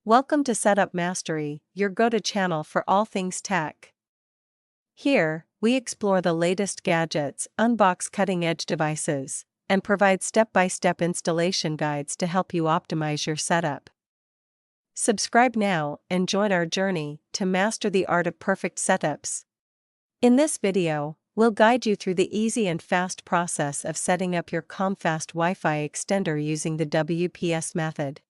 Welcome to Setup Mastery, your go-to channel for all things tech. Here, we explore the latest gadgets, unbox cutting-edge devices, and provide step-by-step installation guides to help you optimize your setup. Subscribe now and join our journey to master the art of perfect setups. In this video, we'll guide you through the easy and fast process of setting up your Comfast Wi-Fi extender using the WPS method.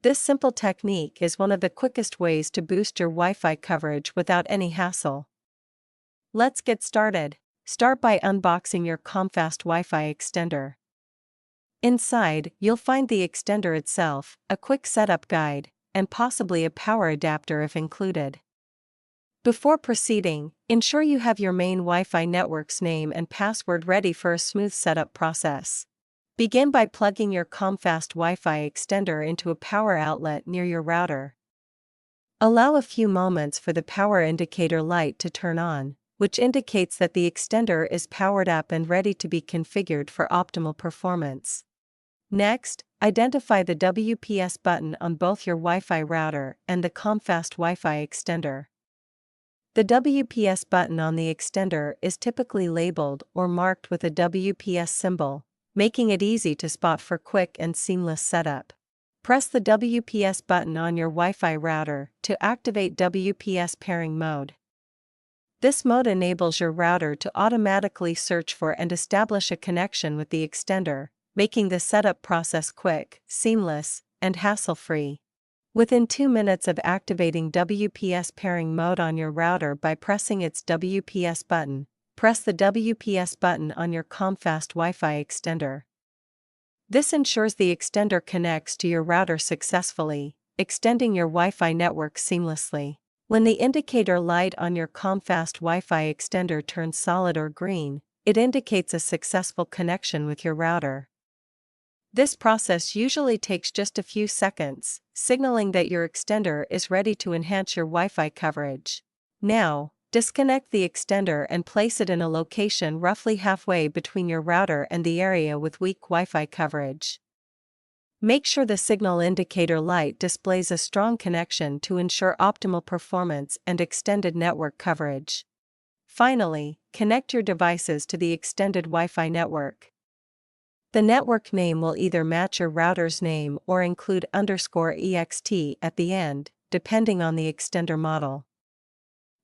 This simple technique is one of the quickest ways to boost your Wi-Fi coverage without any hassle. Let's get started. Start by unboxing your Comfast Wi-Fi extender. Inside, you'll find the extender itself, a quick setup guide, and possibly a power adapter if included. Before proceeding, ensure you have your main Wi-Fi network's name and password ready for a smooth setup process. Begin by plugging your Comfast Wi-Fi extender into a power outlet near your router. Allow a few moments for the power indicator light to turn on, which indicates that the extender is powered up and ready to be configured for optimal performance. Next, identify the WPS button on both your Wi-Fi router and the Comfast Wi-Fi extender. The WPS button on the extender is typically labeled or marked with a WPS symbol, making it easy to spot for quick and seamless setup. Press the WPS button on your Wi-Fi router to activate WPS pairing mode. This mode enables your router to automatically search for and establish a connection with the extender, making the setup process quick, seamless, and hassle-free. Within 2 minutes of activating WPS pairing mode on your router by pressing its WPS button, press the WPS button on your Comfast Wi-Fi extender. This ensures the extender connects to your router successfully, extending your Wi-Fi network seamlessly. When the indicator light on your Comfast Wi-Fi extender turns solid or green, it indicates a successful connection with your router. This process usually takes just a few seconds, signaling that your extender is ready to enhance your Wi-Fi coverage. Now, disconnect the extender and place it in a location roughly halfway between your router and the area with weak Wi-Fi coverage. Make sure the signal indicator light displays a strong connection to ensure optimal performance and extended network coverage. Finally, connect your devices to the extended Wi-Fi network. The network name will either match your router's name or include _EXT at the end, depending on the extender model.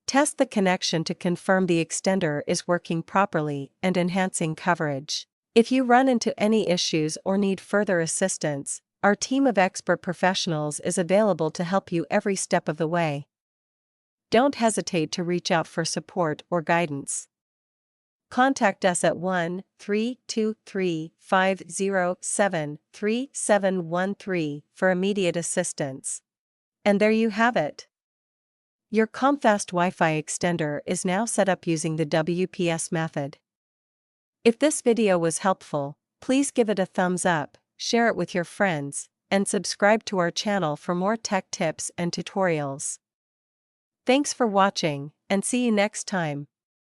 Test the connection to confirm the extender is working properly and enhancing coverage. If you run into any issues or need further assistance, our team of expert professionals is available to help you every step of the way. Don't hesitate to reach out for support or guidance. Contact us at 1-323-507-3713 for immediate assistance. And there you have it. Your Comfast Wi-Fi extender is now set up using the WPS method. If this video was helpful, please give it a thumbs up, share it with your friends, and subscribe to our channel for more tech tips and tutorials. Thanks for watching, and see you next time.